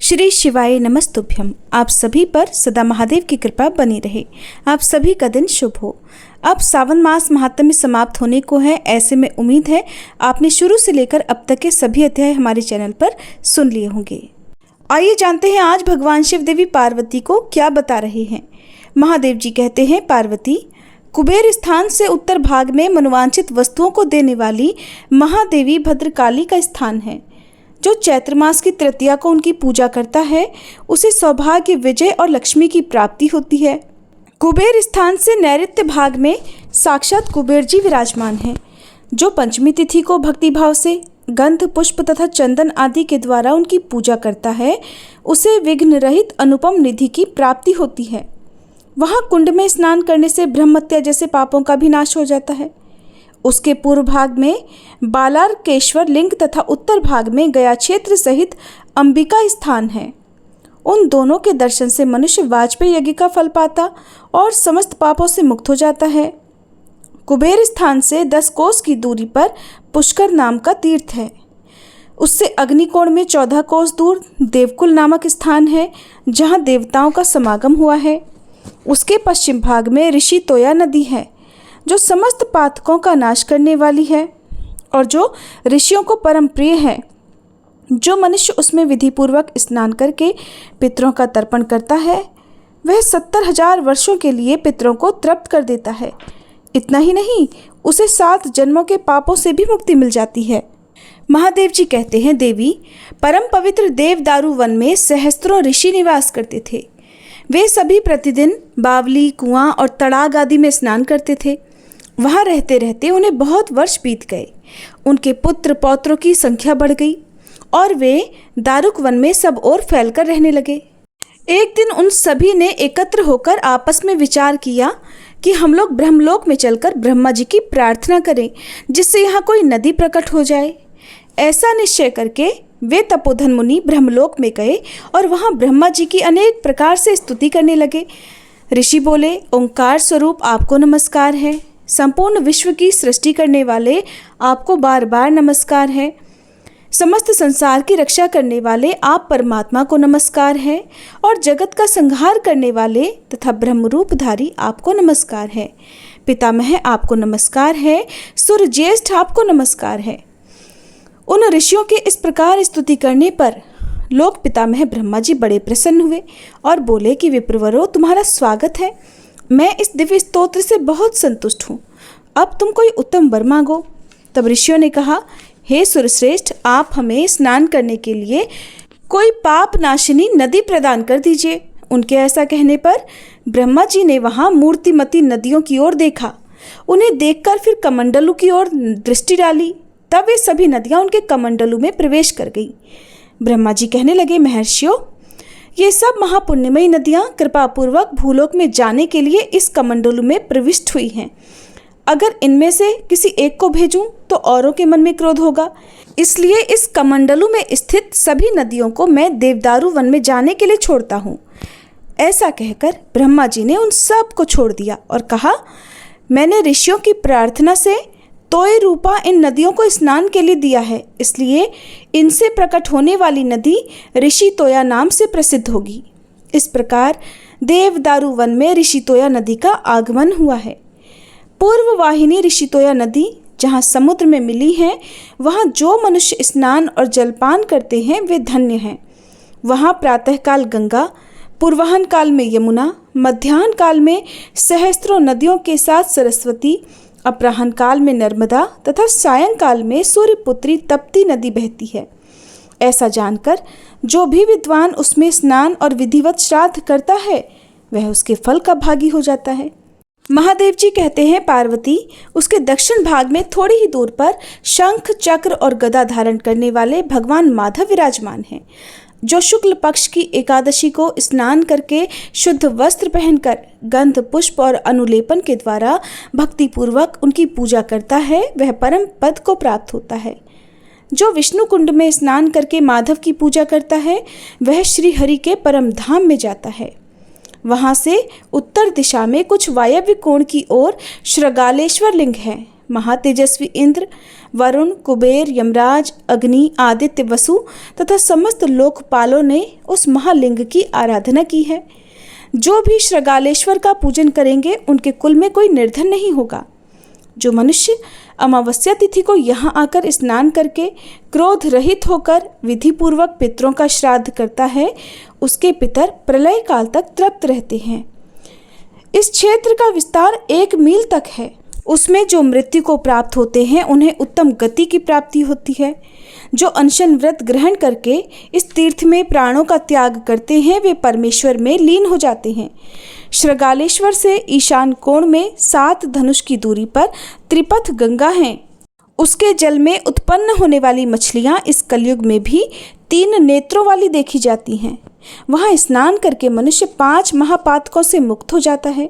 श्री शिवाय नमस्तुभ्यम। आप सभी पर सदा महादेव की कृपा बनी रहे। आप सभी का दिन शुभ हो। अब सावन मास महात्म्य समाप्त होने को है। ऐसे में उम्मीद है आपने शुरू से लेकर अब तक के सभी अध्याय हमारे चैनल पर सुन लिए होंगे। आइए जानते हैं आज भगवान शिव देवी पार्वती को क्या बता रहे हैं। महादेव जी कहते हैं, पार्वती, कुबेर स्थान से उत्तर भाग में मनोवांछित वस्तुओं को देने वाली महादेवी भद्रकाली का स्थान है। जो चैत्र मास की तृतीया को उनकी पूजा करता है उसे सौभाग्य, विजय और लक्ष्मी की प्राप्ति होती है। कुबेर स्थान से नैऋत्य भाग में साक्षात कुबेर जी विराजमान हैं। जो पंचमी तिथि को भक्तिभाव से गंध, पुष्प तथा चंदन आदि के द्वारा उनकी पूजा करता है उसे विघ्न रहित अनुपम निधि की प्राप्ति होती है। वहाँ कुंड में स्नान करने से ब्रह्महत्या जैसे पापों का भी नाश हो जाता है। उसके पूर्व भाग में बालार्केश्वर लिंग तथा उत्तर भाग में गया क्षेत्र सहित अंबिका स्थान है। उन दोनों के दर्शन से मनुष्य वाजपेयी यज्ञ का फल पाता और समस्त पापों से मुक्त हो जाता है। कुबेर स्थान से 10 कोस की दूरी पर पुष्कर नाम का तीर्थ है। उससे अग्निकोण में 14 कोस दूर देवकुल नामक स्थान है, जहाँ देवताओं का समागम हुआ है। उसके पश्चिम भाग में ऋषि तोया नदी है, जो समस्त पातकों का नाश करने वाली है और जो ऋषियों को परम प्रिय है। जो मनुष्य उसमें विधि पूर्वक स्नान करके पितरों का तर्पण करता है वह 70,000 वर्षों के लिए पितरों को तृप्त कर देता है। इतना ही नहीं, उसे 7 जन्मों के पापों से भी मुक्ति मिल जाती है। महादेव जी कहते हैं, देवी, परम पवित्र देवदारू वन में सहस्त्रों ऋषि निवास करते थे। वे सभी प्रतिदिन बावली, कुआं और तड़ाग आदि में स्नान करते थे। वहाँ रहते रहते उन्हें बहुत वर्ष बीत गए। उनके पुत्र पौत्रों की संख्या बढ़ गई और वे दारुक वन में सब ओर फैलकर रहने लगे। एक दिन उन सभी ने एकत्र होकर आपस में विचार किया कि हम लोग ब्रह्मलोक में चलकर ब्रह्मा जी की प्रार्थना करें, जिससे यहाँ कोई नदी प्रकट हो जाए। ऐसा निश्चय करके वे तपोधन मुनि ब्रह्मलोक में गए और वहाँ ब्रह्मा जी की अनेक प्रकार से स्तुति करने लगे। ऋषि बोले, ओंकार स्वरूप आपको नमस्कार है। संपूर्ण विश्व की सृष्टि करने वाले आपको बार बार नमस्कार है। समस्त संसार की रक्षा करने वाले आप परमात्मा को नमस्कार है और जगत का संहार करने वाले तथा ब्रह्मरूपधारी आपको नमस्कार है। पितामह आपको नमस्कार है। सूर्य ज्येष्ठ आपको नमस्कार है। उन ऋषियों के इस प्रकार स्तुति करने पर लोक पितामह ब्रह्मा जी बड़े प्रसन्न हुए और बोले कि विप्रवरों, तुम्हारा स्वागत है। मैं इस दिव्य स्तोत्र से बहुत संतुष्ट हूँ। अब तुम कोई उत्तम वर मांगो। तब ऋषियों ने कहा, हे सूर्यश्रेष्ठ, आप हमें स्नान करने के लिए कोई पाप नाशिनी नदी प्रदान कर दीजिए। उनके ऐसा कहने पर ब्रह्मा जी ने वहाँ मूर्तिमती नदियों की ओर देखा। उन्हें देखकर फिर कमंडलू की ओर दृष्टि डाली। तब वे सभी नदियाँ उनके कमंडलू में प्रवेश कर गई। ब्रह्मा जी कहने लगे, महर्षियों, ये सब महापुण्यमयी नदियाँ कृपापूर्वक भूलोक में जाने के लिए इस कमंडलू में प्रविष्ट हुई हैं। अगर इनमें से किसी एक को भेजूं तो औरों के मन में क्रोध होगा, इसलिए इस कमंडलू में स्थित सभी नदियों को मैं देवदारू वन में जाने के लिए छोड़ता हूँ। ऐसा कहकर ब्रह्मा जी ने उन सब को छोड़ दिया और कहा, मैंने ऋषियों की प्रार्थना से तोय रूपा इन नदियों को स्नान के लिए दिया है, इसलिए इनसे प्रकट होने वाली नदी ऋषि तोया नाम से प्रसिद्ध होगी। इस प्रकार देवदारू वन में ऋषि तोया नदी का आगमन हुआ है। पूर्व वाहिनी ऋषि तोया नदी जहाँ समुद्र में मिली है, वहाँ जो मनुष्य स्नान और जलपान करते हैं वे धन्य हैं। वहाँ प्रातःकाल गंगा, पूर्वाह्न काल में यमुना, मध्याह्न काल में सहस्त्रों नदियों के साथ सरस्वती, अपराह्न काल में नर्मदा तथा सायंकाल में सूर्यपुत्री तप्ती नदी बहती है। ऐसा जानकर जो भी विद्वान उसमें स्नान और विधिवत श्राद्ध करता है वह उसके फल का भागी हो जाता है। महादेव जी कहते हैं, पार्वती, उसके दक्षिण भाग में थोड़ी ही दूर पर शंख, चक्र और गदा धारण करने वाले भगवान माधव विराजमान हैं। जो शुक्ल पक्ष की एकादशी को स्नान करके शुद्ध वस्त्र पहनकर गंध, पुष्प और अनुलेपन के द्वारा भक्ति पूर्वक उनकी पूजा करता है वह परम पद को प्राप्त होता है। जो विष्णु कुंड में स्नान करके माधव की पूजा करता है वह श्री हरि के परम धाम में जाता है। वहाँ से उत्तर दिशा में कुछ वायव्य कोण की ओर श्रृगालेश्वर लिंग है। महातेजस्वी इंद्र, वरुण, कुबेर, यमराज, अग्नि, आदित्य, वसु तथा समस्त लोकपालों ने उस महालिंग की आराधना की है। जो भी श्रगालेश्वर का पूजन करेंगे उनके कुल में कोई निर्धन नहीं होगा। जो मनुष्य अमावस्या तिथि को यहाँ आकर स्नान करके क्रोध रहित होकर विधि पूर्वक पितरों का श्राद्ध करता है, उसके पितर प्रलय काल तक तृप्त रहते हैं। इस क्षेत्र का विस्तार 1 मील तक है। उसमें जो मृत्यु को प्राप्त होते हैं उन्हें उत्तम गति की प्राप्ति होती है। जो अनशन व्रत ग्रहण करके इस तीर्थ में प्राणों का त्याग करते हैं वे परमेश्वर में लीन हो जाते हैं। श्रगालेश्वर से ईशान कोण में 7 धनुष की दूरी पर त्रिपथ गंगा है। उसके जल में उत्पन्न होने वाली मछलियां इस कलयुग में भी 3 नेत्रों वाली देखी जाती हैं। वहां स्नान करके मनुष्य 5 महापातकों से मुक्त हो जाता है।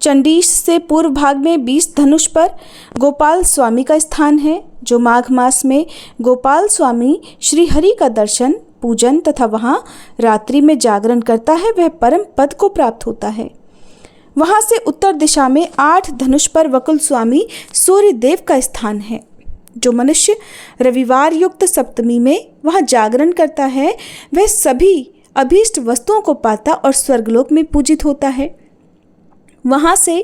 चंडीश से पूर्व भाग में 20 धनुष पर गोपाल स्वामी का स्थान है। जो माघ मास में गोपाल स्वामी श्री हरि का दर्शन, पूजन तथा वहाँ रात्रि में जागरण करता है वह परम पद को प्राप्त होता है। वहाँ से उत्तर दिशा में 8 धनुष पर वकुल स्वामी सूर्य देव का स्थान है। जो मनुष्य रविवार युक्त सप्तमी में वहाँ जागरण करता है वह सभी अभीष्ट वस्तुओं को पाता और स्वर्गलोक में पूजित होता है। वहाँ से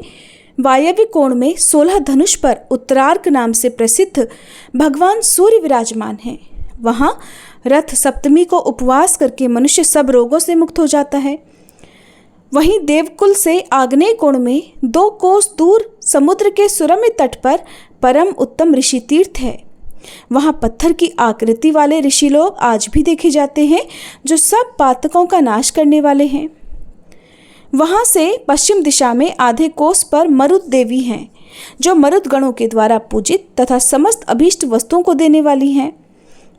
वायव्य कोण में 16 धनुष पर उत्तरार्क नाम से प्रसिद्ध भगवान सूर्य विराजमान हैं। वहाँ रथ सप्तमी को उपवास करके मनुष्य सब रोगों से मुक्त हो जाता है। वहीं देवकुल से आग्नेय कोण में 2 कोस दूर समुद्र के सुरम्य तट पर परम उत्तम ऋषि तीर्थ है। वहाँ पत्थर की आकृति वाले ऋषि लोग आज भी देखे जाते हैं जो सब पातकों का नाश करने वाले हैं। वहाँ से पश्चिम दिशा में आधे कोस पर मरुत देवी हैं जो मरुत गणों के द्वारा पूजित तथा समस्त अभीष्ट वस्तुओं को देने वाली हैं।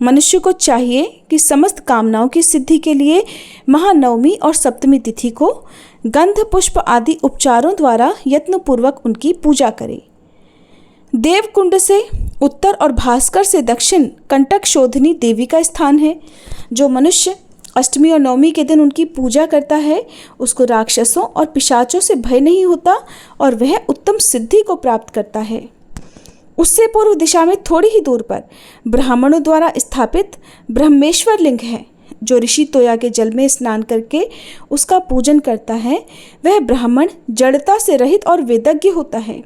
मनुष्य को चाहिए कि समस्त कामनाओं की सिद्धि के लिए महानवमी और सप्तमी तिथि को गंध पुष्प आदि उपचारों द्वारा यत्नपूर्वक उनकी पूजा करे। देवकुंड से उत्तर और भास्कर से दक्षिण कंटक शोधनी देवी का स्थान है। जो मनुष्य अष्टमी और नवमी के दिन उनकी पूजा करता है उसको राक्षसों और पिशाचों से भय नहीं होता और वह उत्तम सिद्धि को प्राप्त करता है। उससे पूर्व दिशा में थोड़ी ही दूर पर ब्राह्मणों द्वारा स्थापित ब्रह्मेश्वर लिंग है। जो ऋषि तोया के जल में स्नान करके उसका पूजन करता है वह ब्राह्मण जड़ता से रहित और वेदज्ञ होता है।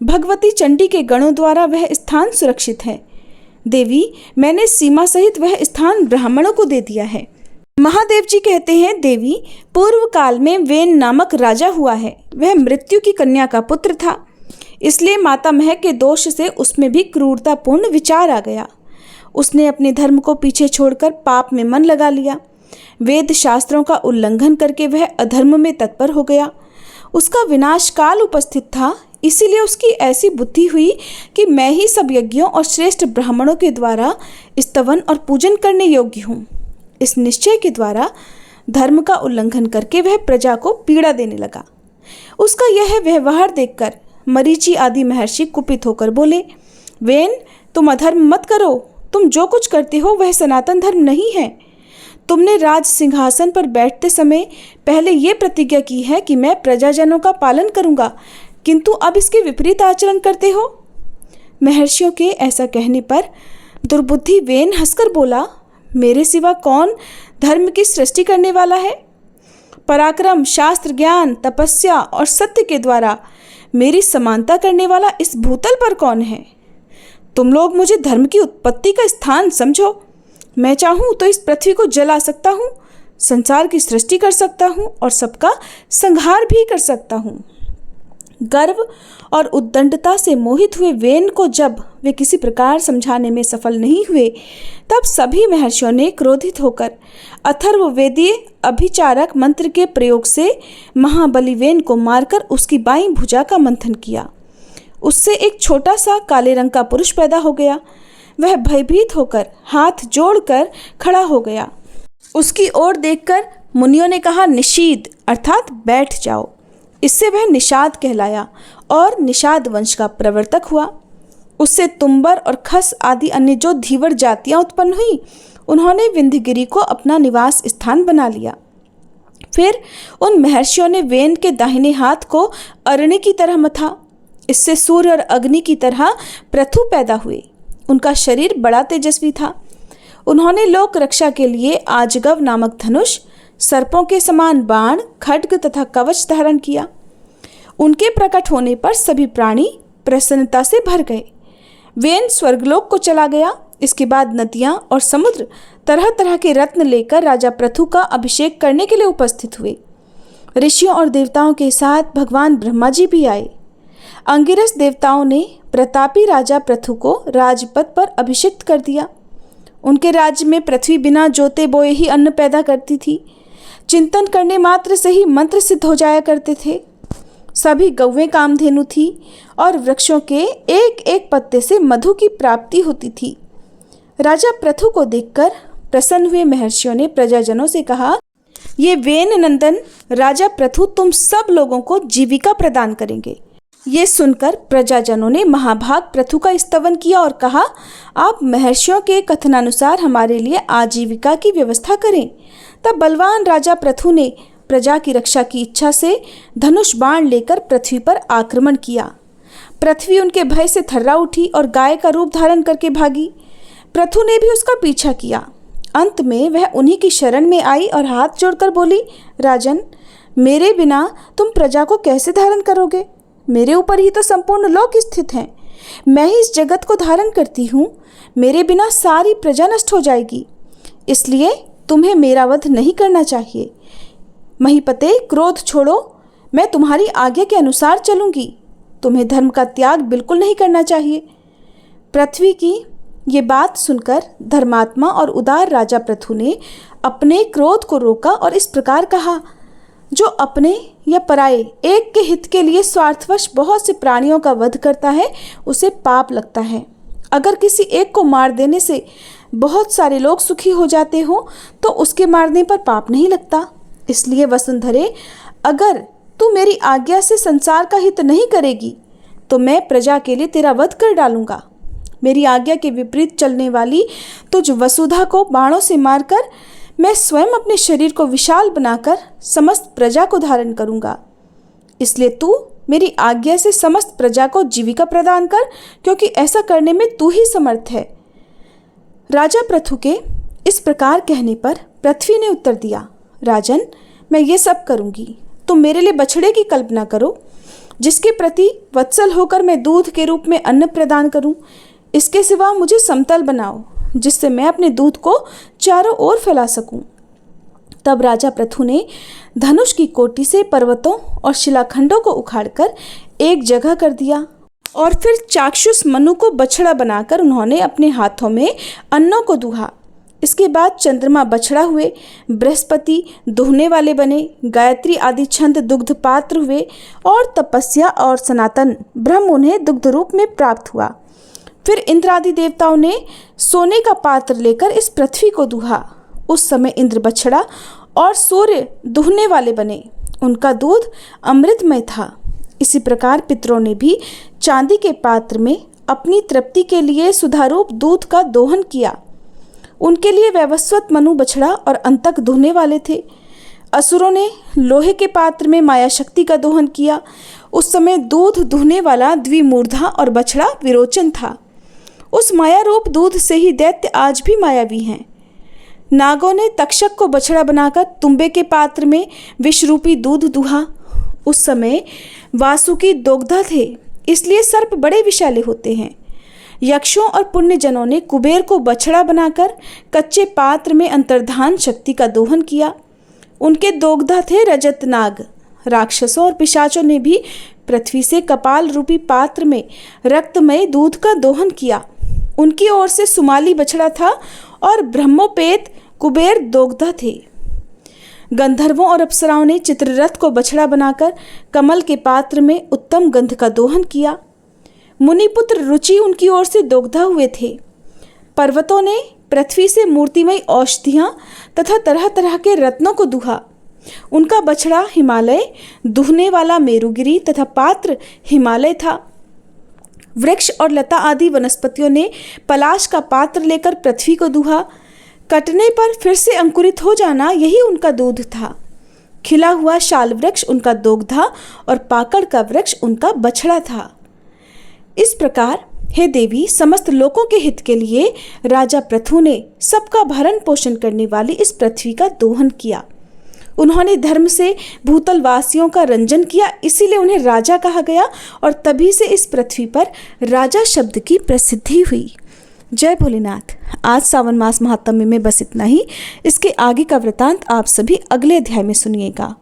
भगवती चंडी के गणों द्वारा वह स्थान सुरक्षित है। देवी, मैंने सीमा सहित वह स्थान ब्राह्मणों को दे दिया है। महादेव जी कहते हैं, देवी, पूर्व काल में वेन नामक राजा हुआ है। वह मृत्यु की कन्या का पुत्र था, इसलिए माता मह के दोष से उसमें भी क्रूरतापूर्ण विचार आ गया। उसने अपने धर्म को पीछे छोड़कर पाप में मन लगा लिया। वेद शास्त्रों का उल्लंघन करके वह अधर्म में तत्पर हो गया। उसका विनाश काल उपस्थित था, इसीलिए उसकी ऐसी बुद्धि हुई कि मैं ही सब यज्ञों और श्रेष्ठ ब्राह्मणों के द्वारा स्तवन और पूजन करने योग्य हूँ। इस निश्चय के द्वारा धर्म का उल्लंघन करके वह प्रजा को पीड़ा देने लगा। उसका यह व्यवहार देखकर मरीचि आदि महर्षि कुपित होकर बोले, वेन, तुम अधर्म मत करो। तुम जो कुछ करते हो वह सनातन धर्म नहीं है। तुमने राज सिंहासन पर बैठते समय पहले ये प्रतिज्ञा की है कि मैं प्रजाजनों का पालन करूंगा, किंतु अब इसके विपरीत आचरण करते हो। महर्षियों के ऐसा कहने पर दुर्बुद्धि वेन हंसकर बोला, मेरे सिवा कौन धर्म की सृष्टि करने वाला है? पराक्रम, शास्त्र ज्ञान, तपस्या और सत्य के द्वारा मेरी समानता करने वाला इस भूतल पर कौन है? तुम लोग मुझे धर्म की उत्पत्ति का स्थान समझो। मैं चाहूँ तो इस पृथ्वी को जला सकता हूँ, संसार की सृष्टि कर सकता हूँ और सबका संहार भी कर सकता हूँ। गर्व और उद्दंडता से मोहित हुए वेन को जब वे किसी प्रकार समझाने में सफल नहीं हुए, तब सभी महर्षियों ने क्रोधित होकर अथर्ववेदीय अभिचारक मंत्र के प्रयोग से महाबली वेन को मारकर उसकी बाईं भुजा का मंथन किया। उससे एक छोटा सा काले रंग का पुरुष पैदा हो गया। वह भयभीत होकर हाथ जोड़कर खड़ा हो गया। उसकी ओर देखकर मुनियों ने कहा, निषीद अर्थात बैठ जाओ। इससे वह निषाद कहलाया और निषाद वंश का प्रवर्तक हुआ। उससे तुम्बर और खस आदि अन्य जो धीवर जातियां उत्पन्न हुई, उन्होंने विंध्यगिरि को अपना निवास स्थान बना लिया। फिर उन महर्षियों ने वेन के दाहिने हाथ को अरण्य की तरह मथा। इससे सूर्य और अग्नि की तरह पृथु पैदा हुए। उनका शरीर बड़ा तेजस्वी था। उन्होंने लोक रक्षा के लिए आजगव नामक धनुष, सर्पों के समान बाण, खड्ग तथा कवच धारण किया। उनके प्रकट होने पर सभी प्राणी प्रसन्नता से भर गए। वेन स्वर्गलोक को चला गया। इसके बाद नदियां और समुद्र तरह तरह के रत्न लेकर राजा पृथु का अभिषेक करने के लिए उपस्थित हुए। ऋषियों और देवताओं के साथ भगवान ब्रह्मा जी भी आए। अंगिरस देवताओं ने प्रतापी राजा पृथु को राजपद पर अभिषिक्त कर दिया। उनके राज्य में पृथ्वी बिना जोते बोए ही अन्न पैदा करती थी। चिंतन करने मात्र से ही मंत्र सिद्ध हो जाया करते थे। सभी गौवें कामधेनु थी और वृक्षों के एक एक पत्ते से मधु की प्राप्ति होती थी। राजा पृथु को देखकर प्रसन्न हुए महर्षियों ने प्रजाजनों से कहा, ये वेन नंदन राजा पृथु तुम सब लोगों को जीविका प्रदान करेंगे। ये सुनकर प्रजाजनों ने महाभाग पृथु का स्तवन किया और कहा, आप महर्षियों के कथनानुसार हमारे लिए आजीविका की व्यवस्था करें। तब बलवान राजा पृथु ने प्रजा की रक्षा की इच्छा से धनुष बाण लेकर पृथ्वी पर आक्रमण किया। पृथ्वी उनके भय से थर्रा उठी और गाय का रूप धारण करके भागी। पृथु ने भी उसका पीछा किया। अंत में वह उन्हीं की शरण में आई और हाथ जोड़कर बोली, राजन, मेरे बिना तुम प्रजा को कैसे धारण करोगे? मेरे ऊपर ही तो संपूर्ण लोक स्थित हैं। मैं ही इस जगत को धारण करती हूँ। मेरे बिना सारी प्रजा नष्ट हो जाएगी। इसलिए तुम्हें मेरा वध नहीं करना चाहिए। महीपते, क्रोध छोड़ो। मैं तुम्हारी आज्ञा के अनुसार चलूंगी। तुम्हें धर्म का त्याग बिल्कुल नहीं करना चाहिए। पृथ्वी की ये बात सुनकर धर्मात्मा और उदार राजा पृथु ने अपने क्रोध को रोका और इस प्रकार कहा, जो अपने या पराये एक के हित के लिए स्वार्थवश बहुत से प्राणियों का वध करता है उसे पाप लगता है। अगर किसी एक को मार देने से बहुत सारे लोग सुखी हो जाते हो तो उसके मारने पर पाप नहीं लगता। इसलिए वसुंधरे, अगर तू मेरी आज्ञा से संसार का हित नहीं करेगी तो मैं प्रजा के लिए तेरा वध कर डालूंगा। मेरी आज्ञा के विपरीत चलने वाली तुझ वसुधा को बाणों से मारकर मैं स्वयं अपने शरीर को विशाल बनाकर समस्त प्रजा को धारण करूंगा। इसलिए तू मेरी आज्ञा से समस्त प्रजा को जीविका प्रदान कर, क्योंकि ऐसा करने में तू ही समर्थ है। राजा पृथु के इस प्रकार कहने पर पृथ्वी ने उत्तर दिया, राजन, मैं ये सब करूंगी। तुम मेरे लिए बछड़े की कल्पना करो, जिसके प्रति वत्सल होकर मैं दूध के रूप में अन्न प्रदान करूं। इसके सिवा मुझे समतल बनाओ, जिससे मैं अपने दूध को चारों ओर फैला सकूं। तब राजा पृथु ने धनुष की कोटि से पर्वतों और शिलाखंडों को उखाड़कर एक जगह कर दिया और फिर चाक्षुष मनु को बछड़ा बनाकर उन्होंने अपने हाथों में अन्नों को दुहा। इसके बाद चंद्रमा बछड़ा हुए, बृहस्पति दुहने वाले बने, गायत्री आदि छंद दुग्ध पात्र हुए और तपस्या और सनातन ब्रह्म उन्हें दुग्ध रूप में प्राप्त हुआ। फिर इंद्र आदि देवताओं ने सोने का पात्र लेकर इस पृथ्वी को दुहा। उस समय इंद्र बछड़ा और सूर्य दुहने वाले बने। उनका दूध अमृतमय था। इसी प्रकार पितरों ने भी चांदी के पात्र में अपनी तृप्ति के लिए सुधारूप दूध का दोहन किया। उनके लिए वैवस्वत मनु बछड़ा और अंतक दुहने वाले थे। असुरों ने लोहे के पात्र में माया शक्ति का दोहन किया। उस समय दूध दुहने वाला द्विमूर्धा और बछड़ा विरोचन था। उस माया रूप दूध से ही दैत्य आज भी मायावी हैं। नागों ने तक्षक को बछड़ा बनाकर तुम्बे के पात्र में विषरूपी दूध दुहा। उस समय वासुकी दोग्धा थे, इसलिए सर्प बड़े विषाले होते हैं। यक्षों और पुण्यजनों ने कुबेर को बछड़ा बनाकर कच्चे पात्र में अंतर्धान शक्ति का दोहन किया। उनके दोग्धा थे रजत नाग। राक्षसों और पिशाचों ने भी पृथ्वी से कपाल रूपी पात्र में रक्तमय दूध का दोहन किया। उनकी ओर से सुमाली बछड़ा था और ब्रह्मोपेत कुबेर दोग्धा थे। गंधर्वों और अप्सराओं ने चित्ररथ को बछड़ा बनाकर कमल के पात्र में उत्तम गंध का दोहन किया। मुनिपुत्र रुचि उनकी ओर से दोग्धा हुए थे। पर्वतों ने पृथ्वी से मूर्तिमय औषधियाँ तथा तरह तरह के रत्नों को दुहा। उनका बछड़ा हिमालय, दुहने वाला मेरुगिरी तथा पात्र हिमालय था। वृक्ष और लता आदि वनस्पतियों ने पलाश का पात्र लेकर पृथ्वी को दुहा। कटने पर फिर से अंकुरित हो जाना, यही उनका दूध था। खिला हुआ शाल वृक्ष उनका दोग्धा और पाकड़ का वृक्ष उनका बछड़ा था। इस प्रकार हे देवी, समस्त लोगों के हित के लिए राजा पृथु ने सबका भरण पोषण करने वाली इस पृथ्वी का दोहन किया। उन्होंने धर्म से भूतल वासियों का रंजन किया, इसीलिए उन्हें राजा कहा गया और तभी से इस पृथ्वी पर राजा शब्द की प्रसिद्धि हुई। जय भोलेनाथ। आज सावन मास महात्म्य में बस इतना ही। इसके आगे का वृतांत आप सभी अगले अध्याय में सुनिएगा।